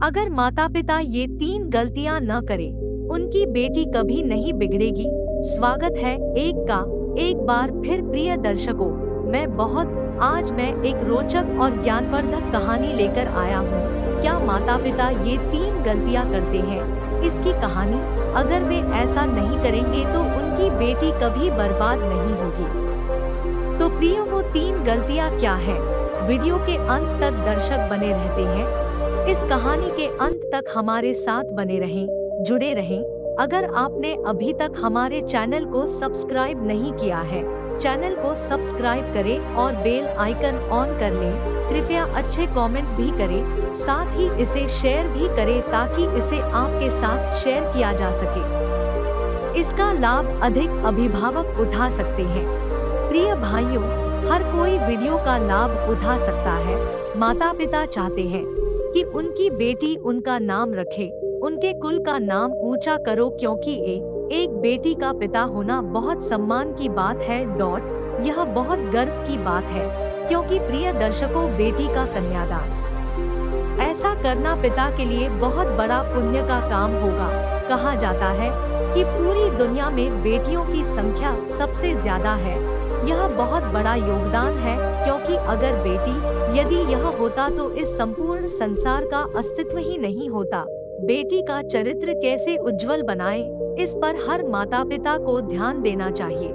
अगर माता पिता ये 3 गलतियां न करें, उनकी बेटी कभी नहीं बिगड़ेगी। स्वागत है एक बार फिर प्रिय दर्शकों, आज मैं एक रोचक और ज्ञानवर्धक कहानी लेकर आया हूँ। क्या माता पिता ये 3 गलतियां करते हैं? इसकी कहानी, अगर वे ऐसा नहीं करेंगे तो उनकी बेटी कभी बर्बाद नहीं होगी। तो प्रियो, वो 3 गलतियां क्या है? वीडियो के अंत तक दर्शक बने रहते हैं। इस कहानी के अंत तक हमारे साथ बने रहें, जुड़े रहें। अगर आपने अभी तक हमारे चैनल को सब्सक्राइब नहीं किया है, चैनल को सब्सक्राइब करें और बेल आइकन ऑन कर लें। कृपया अच्छे कमेंट भी करें, साथ ही इसे शेयर भी करें ताकि इसे आपके साथ शेयर किया जा सके। इसका लाभ अधिक अभिभावक उठा सकते हैं। प्रिय भाइयों, हर कोई वीडियो का लाभ उठा सकता है। माता पिता चाहते हैं कि उनकी बेटी उनका नाम रखे, उनके कुल का नाम ऊंचा करो, क्योंकि एक बेटी का पिता होना बहुत सम्मान की बात है। यह बहुत गर्व की बात है, क्योंकि प्रिय दर्शकों, बेटी का कन्यादान ऐसा करना पिता के लिए बहुत बड़ा पुण्य का काम होगा। कहा जाता है कि पूरी दुनिया में बेटियों की संख्या सबसे ज्यादा है। यह बहुत बड़ा योगदान है, क्योंकि अगर यदि यह होता तो इस संपूर्ण संसार का अस्तित्व ही नहीं होता। बेटी का चरित्र कैसे उज्जवल बनाएं, इस पर हर माता पिता को ध्यान देना चाहिए।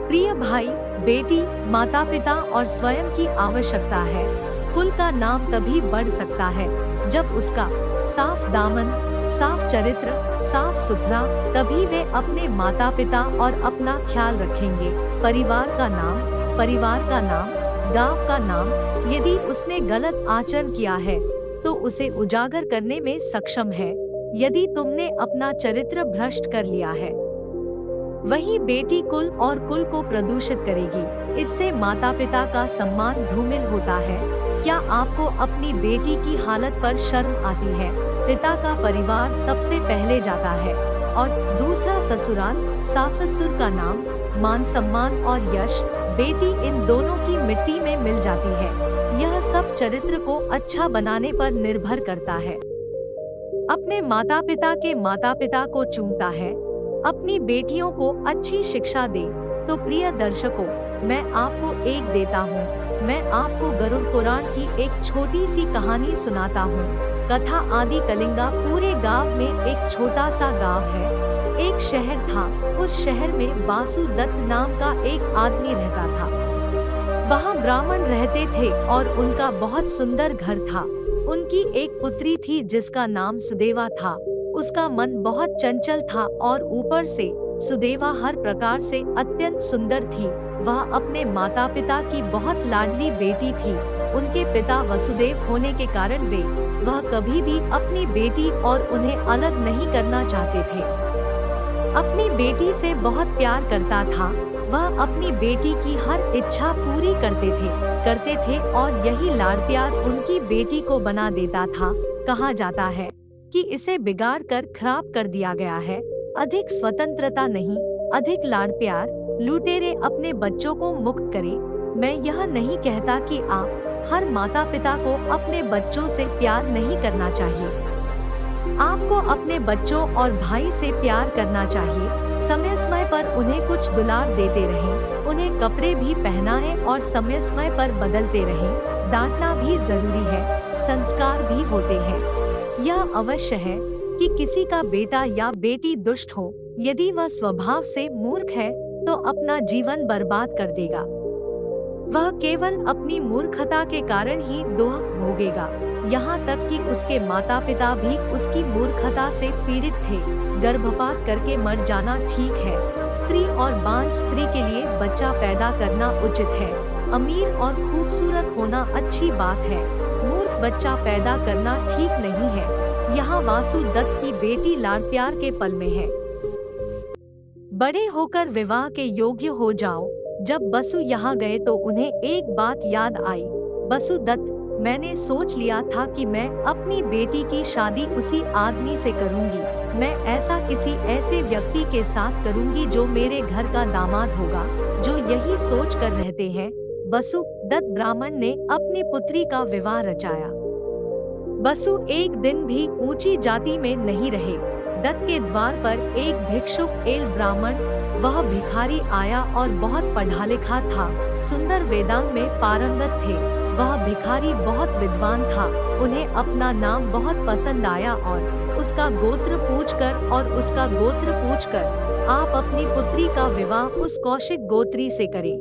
प्रिय भाई, बेटी माता पिता और स्वयं की आवश्यकता है। कुल का नाम तभी बढ़ सकता है जब उसका साफ दामन, साफ चरित्र, साफ सुथरा, तभी वे अपने माता पिता और अपना ख्याल रखेंगे। परिवार का नाम, गांव का नाम। यदि उसने गलत आचरण किया है तो उसे उजागर करने में सक्षम है। यदि तुमने अपना चरित्र भ्रष्ट कर लिया है, वही बेटी कुल को प्रदूषित करेगी। इससे माता पिता का सम्मान धूमिल होता है। क्या आपको अपनी बेटी की हालत पर शर्म आती है? पिता का परिवार सबसे पहले जाता है और दूसरा ससुराल। सास ससुर का नाम, मान सम्मान और यश, बेटी इन दोनों की मिट्टी में मिल जाती है। यह सब चरित्र को अच्छा बनाने पर निर्भर करता है। अपने माता पिता को चूमता है, अपनी बेटियों को अच्छी शिक्षा दे। तो प्रिय दर्शकों, मैं आपको एक देता हूँ। मैं आपको गरुड़ पुराण की एक छोटी सी कहानी सुनाता हूँ। कथा आदि कलिंगा। पूरे गांव में एक छोटा सा गांव है। एक शहर था। उस शहर में वासुदत्त नाम का एक आदमी रहता था। वहाँ ब्राह्मण रहते थे और उनका बहुत सुंदर घर था। उनकी एक पुत्री थी जिसका नाम सुदेवा था। उसका मन बहुत चंचल था और ऊपर से सुदेवा हर प्रकार से अत्यंत सुंदर थी। वह अपने माता पिता की बहुत लाडली बेटी थी। उनके पिता वसुदेव होने के कारण वह कभी भी अपनी बेटी और उन्हें अलग नहीं करना चाहते थे। अपनी बेटी से बहुत प्यार करता था। वह अपनी बेटी की हर इच्छा पूरी करते थे और यही लाड़ प्यार उनकी बेटी को बना देता था। कहा जाता है कि इसे बिगाड़ कर खराब कर दिया गया है। अधिक स्वतंत्रता नहीं, अधिक लाड़ प्यार। लुटेरे अपने बच्चों को मुक्त करें। मैं यह नहीं कहता कि हर माता पिता को अपने बच्चों से प्यार नहीं करना चाहिए। आपको अपने बच्चों और भाई से प्यार करना चाहिए। समय पर उन्हें कुछ दुलार देते रहें। उन्हें कपड़े भी पहनाएं और समय पर बदलते रहें। डांटना भी जरूरी है, संस्कार भी होते हैं। यह अवश्य है कि किसी का बेटा या बेटी दुष्ट हो, यदि वह स्वभाव से मूर्ख है तो अपना जीवन बर्बाद कर देगा। वह केवल अपनी मूर्खता के कारण ही दुख भोगेगा। यहाँ तक कि उसके माता पिता भी उसकी मूर्खता से पीड़ित थे। गर्भपात करके मर जाना ठीक है। स्त्री और बांझ स्त्री के लिए बच्चा पैदा करना उचित है। अमीर और खूबसूरत होना अच्छी बात है। मूर्ख बच्चा पैदा करना ठीक नहीं है। यहाँ वासुदत्त की बेटी लाड़ प्यार के पल में है। बड़े होकर विवाह के योग्य हो जाओ। जब बसु यहाँ गए तो उन्हें एक बात याद आई। वसुदत्त, मैंने सोच लिया था कि मैं अपनी बेटी की शादी उसी आदमी से करूंगी। मैं ऐसा किसी ऐसे व्यक्ति के साथ करूंगी जो मेरे घर का दामाद होगा, जो यही सोच कर रहते हैं। वसुदत्त ब्राह्मण ने अपनी पुत्री का विवाह रचाया। बसु एक दिन भी ऊंची जाति में नहीं रहे। दत्त के द्वार पर एक भिक्षुक एल ब्राह्मण, वह भिखारी आया और बहुत पढ़ा लिखा था, सुंदर वेदांग में पारंगत थे। वह भिखारी बहुत विद्वान था। उन्हें अपना नाम बहुत पसंद आया और उसका गोत्र पूछकर आप अपनी पुत्री का विवाह उस कौशिक गोत्री से करें।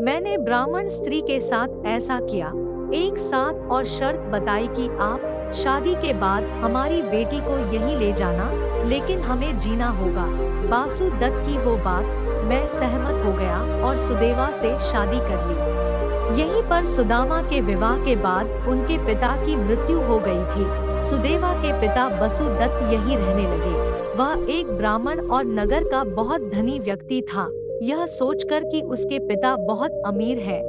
मैंने ब्राह्मण स्त्री के साथ ऐसा किया। एक साथ और शर्त बताई कि आप शादी के बाद हमारी बेटी को यहीं ले जाना, लेकिन हमें जीना होगा। बासु दत्त की वो बात, मैं सहमत हो गया और सुदेवा से शादी कर ली। यहीं पर सुदामा के विवाह के बाद उनके पिता की मृत्यु हो गई थी। सुदेवा के पिता बसु दत्त यहीं रहने लगे। वह एक ब्राह्मण और नगर का बहुत धनी व्यक्ति था। यह सोचकर कि उसके पिता बहुत अमीर है,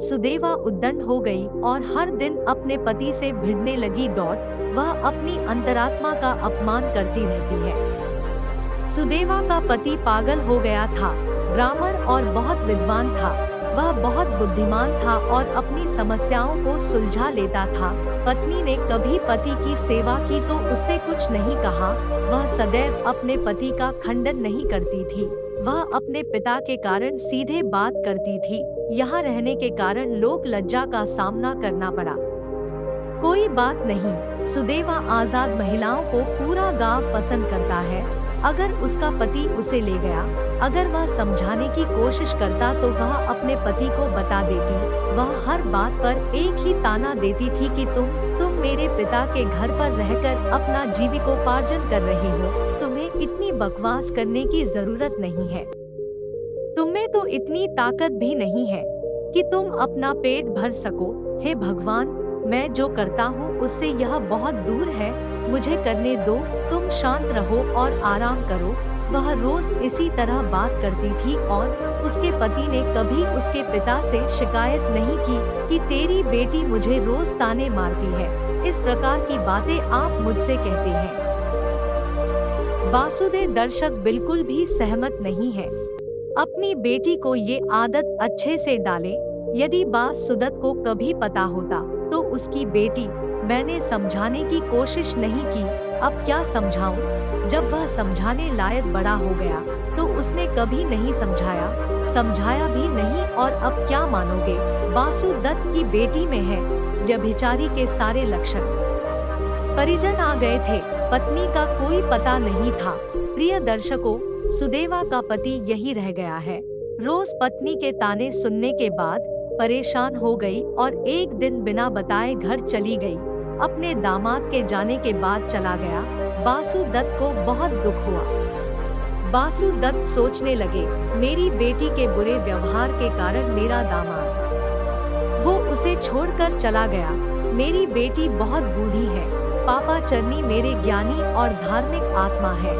सुदेवा उद्दंड हो गई और हर दिन अपने पति से भिड़ने लगी। वह अपनी अंतरात्मा का अपमान करती रहती है। सुदेवा का पति पागल हो गया था, ब्राह्मण और बहुत विद्वान था। वह बहुत बुद्धिमान था और अपनी समस्याओं को सुलझा लेता था। पत्नी ने कभी पति की सेवा की तो उससे कुछ नहीं कहा। वह सदैव अपने पति का खंडन नहीं करती थी। वह अपने पिता के कारण सीधे बात करती थी। यहाँ रहने के कारण लोक लज्जा का सामना करना पड़ा। कोई बात नहीं, सुदेवा आजाद महिलाओं को पूरा गांव पसंद करता है। अगर उसका पति उसे ले गया, अगर वह समझाने की कोशिश करता तो वह अपने पति को बता देती। वह हर बात पर एक ही ताना देती थी कि तुम मेरे पिता के घर पर रहकर अपना जीविकोपार्जन कर रहे हो। तुम्हें इतनी बकवास करने की जरूरत नहीं है। तुम्हें तो इतनी ताकत भी नहीं है कि तुम अपना पेट भर सको। हे भगवान, मैं जो करता हूँ उससे यह बहुत दूर है। मुझे करने दो, तुम शांत रहो और आराम करो। वह रोज इसी तरह बात करती थी और उसके पति ने कभी उसके पिता से शिकायत नहीं की कि तेरी बेटी मुझे रोज ताने मारती है। इस प्रकार की बातें आप मुझसे कहते हैं। वासुदेव दर्शक बिल्कुल भी सहमत नहीं है। अपनी बेटी को ये आदत अच्छे से डाले। यदि वासुदेव को कभी पता होता तो उसकी बेटी, मैंने समझाने की कोशिश नहीं की, अब क्या समझाऊं? जब वह समझाने लायक बड़ा हो गया तो उसने कभी नहीं समझाया भी नहीं। और अब क्या मानोगे, बासु दत्त की बेटी में है व्यभिचारी के सारे लक्षण। परिजन आ गए थे, पत्नी का कोई पता नहीं था। प्रिय दर्शकों, सुदेवा का पति यही रह गया है। रोज पत्नी के ताने सुनने के बाद परेशान हो गई और एक दिन बिना बताए घर चली गई। अपने दामाद के जाने के बाद चला गया। बासु दत्त को बहुत दुख हुआ। बासु दत्त सोचने लगे, मेरी बेटी के बुरे व्यवहार के कारण मेरा दामाद, वो उसे छोड़कर चला गया। मेरी बेटी बहुत बूढ़ी है। पापा चरनी मेरे ज्ञानी और धार्मिक आत्मा है,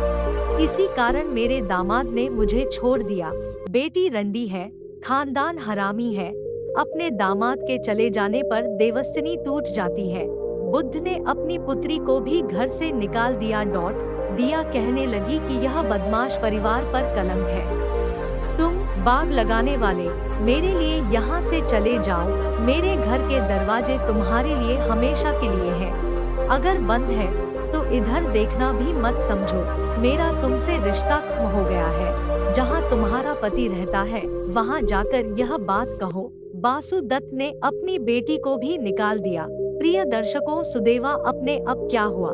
इसी कारण मेरे दामाद ने मुझे छोड़ दिया। बेटी रंडी है, खानदान हरामी है। अपने दामाद के चले जाने पर देवस्तिनी टूट जाती है। बुद्ध ने अपनी पुत्री को भी घर से निकाल दिया। दिया कहने लगी कि यह बदमाश परिवार पर कलंक है। तुम बाग लगाने वाले, मेरे लिए यहाँ से चले जाओ। मेरे घर के दरवाजे तुम्हारे लिए हमेशा के लिए हैं। अगर बंद है तो इधर देखना भी मत समझो। मेरा तुमसे रिश्ता खत्म हो गया है। जहाँ तुम्हारा पति रहता है वहाँ जाकर यह बात कहो। बासु दत्त ने अपनी बेटी को भी निकाल दिया। प्रिय दर्शकों, सुदेवा अपने अब क्या हुआ?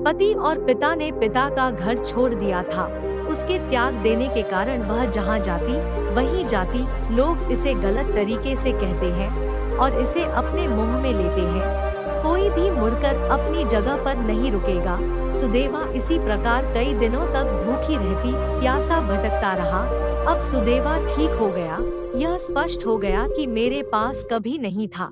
पति और पिता ने पिता का घर छोड़ दिया था। उसके त्याग देने के कारण वह जहाँ जाती वहीं जाती। लोग इसे गलत तरीके से कहते हैं और इसे अपने मुंह में लेते हैं। कोई भी मुड़कर अपनी जगह पर नहीं रुकेगा। सुदेवा इसी प्रकार कई दिनों तक भूखी रहती, प्यासा भटकता रहा। अब सुदेवा ठीक हो गया। यह स्पष्ट हो गया कि मेरे पास कभी नहीं था।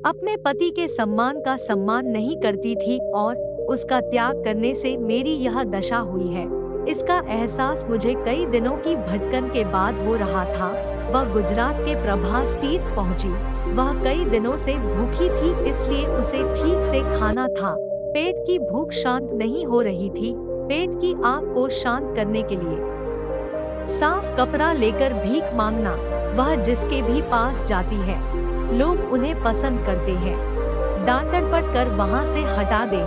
अपने पति के सम्मान का सम्मान नहीं करती थी और उसका त्याग करने से मेरी यह दशा हुई है। इसका एहसास मुझे कई दिनों की भटकन के बाद हो रहा था। वह गुजरात के प्रभास तीर्थ पहुंची। वह कई दिनों से भूखी थी, इसलिए उसे ठीक से खाना था। पेट की भूख शांत नहीं हो रही थी। पेट की आग को शांत करने के लिए साफ कपड़ा लेकर भीख मांगना। वह जिसके भी पास जाती है लोग उन्हें पसंद करते हैं। डांट डपट कर वहाँ से हटा दे।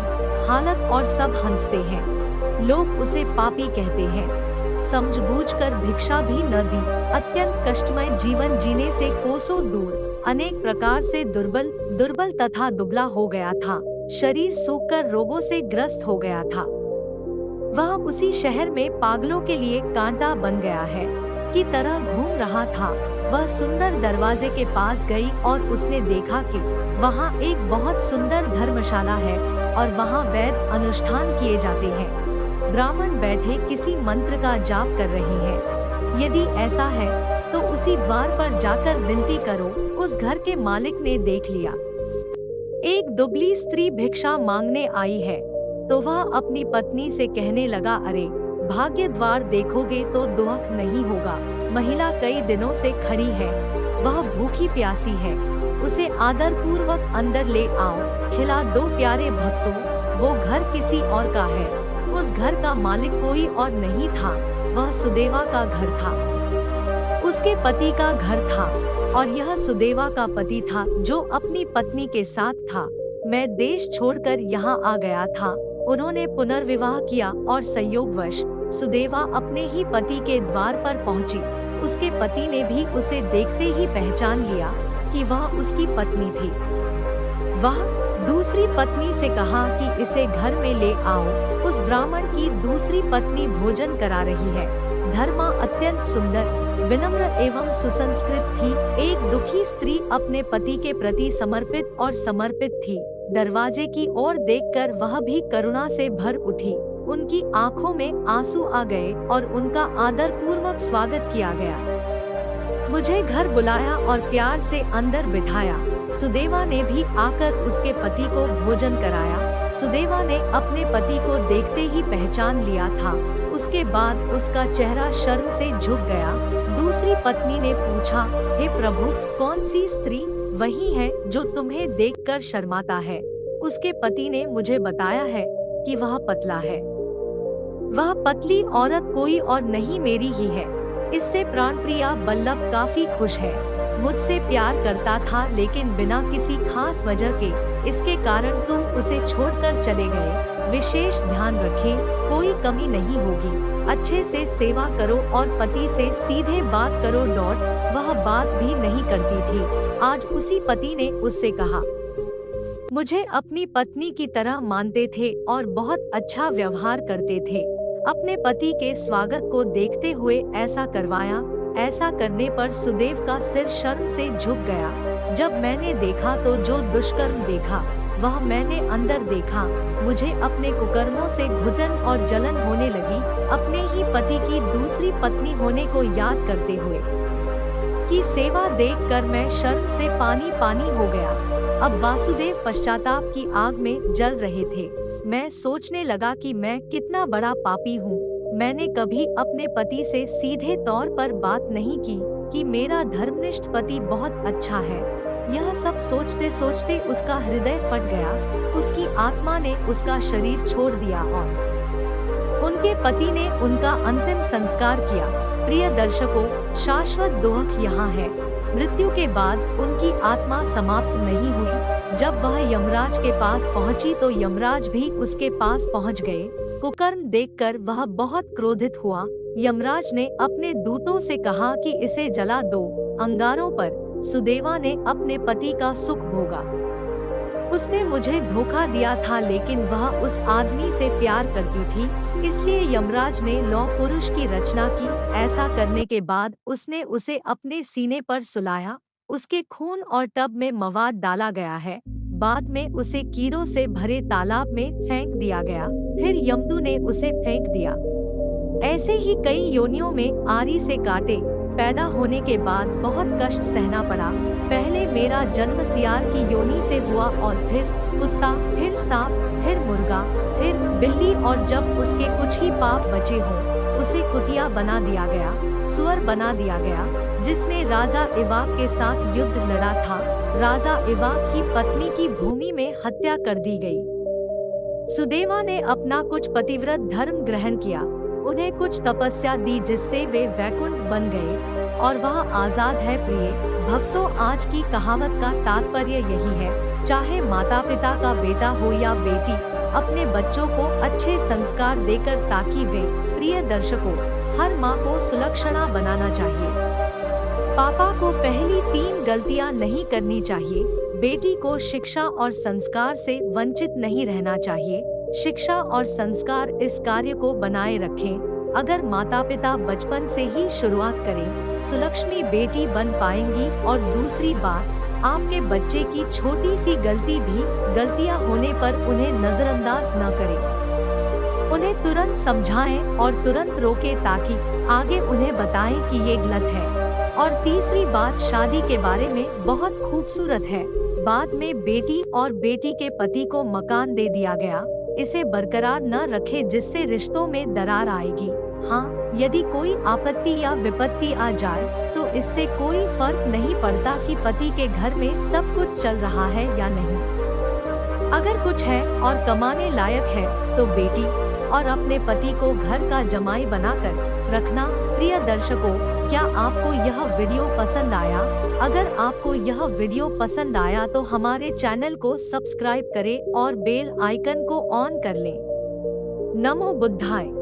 हालत और सब हंसते हैं। लोग उसे पापी कहते हैं। समझबूझकर भिक्षा भी न दी। अत्यंत कष्टमय जीवन जीने से कोसों दूर, अनेक प्रकार से दुर्बल तथा दुबला हो गया था। शरीर सूखकर रोगों से ग्रस्त हो गया था। वह उसी शहर में पागलों के लिए कांटा बन गया है की तरह घूम रहा था। वह सुंदर दरवाजे के पास गई और उसने देखा कि वहाँ एक बहुत सुंदर धर्मशाला है और वहाँ वैद अनुष्ठान किए जाते हैं। ब्राह्मण बैठे किसी मंत्र का जाप कर रहे हैं। यदि ऐसा है तो उसी द्वार पर जाकर विनती करो। उस घर के मालिक ने देख लिया एक दुबली स्त्री भिक्षा मांगने आई है, तो वह अपनी पत्नी से कहने लगा, अरे भाग्य द्वार देखोगे तो दुख नहीं होगा। महिला कई दिनों से खड़ी है, वह भूखी प्यासी है, उसे आदर पूर्वक अंदर ले आओ। खिला दो प्यारे भक्तों। वो घर किसी और का है। उस घर का मालिक कोई और नहीं था, वह सुदेवा का घर था। उसके पति का घर था और यह सुदेवा का पति था जो अपनी पत्नी के साथ था। मैं देश छोड़कर यहाँ आ गया था। उन्होंने पुनर्विवाह किया और संयोगवश सुदेवा अपने ही पति के द्वार पर पहुंची। उसके पति ने भी उसे देखते ही पहचान लिया कि वह उसकी पत्नी थी। वह दूसरी पत्नी से कहा कि इसे घर में ले आओ। उस ब्राह्मण की दूसरी पत्नी भोजन करा रही है। धर्मा अत्यंत सुंदर, विनम्र एवं सुसंस्कृत थी। एक दुखी स्त्री अपने पति के प्रति समर्पित और समर्पित थी। दरवाजे की ओर देखकर वह भी करुणा से भर उठी। उनकी आंखों में आंसू आ गए और उनका आदर पूर्वक स्वागत किया गया। मुझे घर बुलाया और प्यार से अंदर बिठाया। सुदेवा ने भी आकर उसके पति को भोजन कराया। सुदेवा ने अपने पति को देखते ही पहचान लिया था। उसके बाद उसका चेहरा शर्म से झुक गया। दूसरी पत्नी ने पूछा, हे प्रभु, कौन सी स्त्री वही है जो तुम्हें देखकर शर्माता है? उसके पति ने मुझे बताया है कि वह पतला है। वह पतली औरत कोई और नहीं, मेरी ही है। इससे प्राणप्रिया बल्लभ काफी खुश है। मुझसे प्यार करता था लेकिन बिना किसी खास वजह के। इसके कारण तुम उसे छोड़कर चले गए। विशेष ध्यान रखें, कोई कमी नहीं होगी। अच्छे से सेवा करो और पति से सीधे बात करो। वह बात भी नहीं करती थी। आज उसी पति ने उससे कहा, मुझे अपनी पत्नी की तरह मानते थे और बहुत अच्छा व्यवहार करते थे। अपने पति के स्वागत को देखते हुए ऐसा करवाया। ऐसा करने पर सुदेव का सिर शर्म से झुक गया। जब मैंने देखा तो जो दुष्कर्म देखा वह मैंने अंदर देखा। मुझे अपने कुकर्मों से घुटन और जलन होने लगी। अपने ही पति की दूसरी पत्नी होने को याद करते हुए की सेवा देखकर मैं शर्म से पानी पानी हो गया। अब वासुदेव पश्चाताप की आग में जल रहे थे। मैं सोचने लगा कि मैं कितना बड़ा पापी हूँ। मैंने कभी अपने पति से सीधे तौर पर बात नहीं की कि मेरा धर्मनिष्ठ पति बहुत अच्छा है। यह सब सोचते सोचते उसका हृदय फट गया। उसकी आत्मा ने उसका शरीर छोड़ दिया और उनके पति ने उनका अंतिम संस्कार किया। प्रिय दर्शकों, शाश्वत दुख यहाँ है। मृत्यु के बाद उनकी आत्मा समाप्त नहीं हुई। जब वह यमराज के पास पहुंची तो यमराज भी उसके पास पहुंच गए। कुकर्म देखकर वह बहुत क्रोधित हुआ। यमराज ने अपने दूतों से कहा कि इसे जला दो। अंगारों पर सुदेवा ने अपने पति का सुख भोगा। उसने मुझे धोखा दिया था लेकिन वह उस आदमी से प्यार करती थी, इसलिए यमराज ने लौ पुरुष की रचना की। ऐसा करने के बाद उसने उसे अपने सीने पर सुलाया। उसके खून और टब में मवाद डाला गया है। बाद में उसे कीड़ों से भरे तालाब में फेंक दिया गया। फिर यमदू ने उसे फेंक दिया। ऐसे ही कई योनियों में आरी से काटे पैदा होने के बाद बहुत कष्ट सहना पड़ा। पहले मेरा जन्म सियार की योनि से हुआ और फिर कुत्ता, फिर सांप, फिर मुर्गा, फिर बिल्ली और जब उसके कुछ ही पाप बचे हों उसे कुतिया बना दिया गया, सुअर बना दिया गया, जिसने राजा इवाक के साथ युद्ध लड़ा था। राजा इवाक की पत्नी की भूमि में हत्या कर दी गई। सुदेवा ने अपना कुछ पतिव्रत धर्म ग्रहण किया। उन्हें कुछ तपस्या दी जिससे वे वैकुंठ बन गए और वह आजाद है। प्रिय भक्तों, आज की कहावत का तात्पर्य यही है चाहे माता पिता का बेटा हो या बेटी, अपने बच्चों को अच्छे संस्कार देकर ताकि वे, प्रिय दर्शकों, हर माँ को सुलक्षणा बनाना चाहिए। पापा को पहली 3 गलतियाँ नहीं करनी चाहिए। बेटी को शिक्षा और संस्कार से वंचित नहीं रहना चाहिए। शिक्षा और संस्कार इस कार्य को बनाए रखें। अगर माता पिता बचपन से ही शुरुआत करें, सुलक्ष्मी बेटी बन पाएंगी। और दूसरी बात, आपके बच्चे की छोटी सी गलती भी गलतियां होने पर उन्हें नजरअंदाज न करें। उन्हें तुरंत समझाएं और तुरंत रोकें ताकि आगे उन्हें बताएं कि ये गलत है। और तीसरी बात शादी के बारे में बहुत खूबसूरत है। बाद में बेटी और बेटी के पति को मकान दे दिया गया। इसे बरकरार न रखें जिससे रिश्तों में दरार आएगी। हाँ, यदि कोई आपत्ति या विपत्ति आ जाए तो इससे कोई फर्क नहीं पड़ता कि पति के घर में सब कुछ चल रहा है या नहीं। अगर कुछ है और कमाने लायक है तो बेटी और अपने पति को घर का जमाई बनाकर रखना। प्रिय दर्शकों, क्या आपको यह वीडियो पसंद आया? अगर आपको यह वीडियो पसंद आया तो हमारे चैनल को सब्सक्राइब करें और बेल आइकन को ऑन कर लें। नमो बुद्धाय।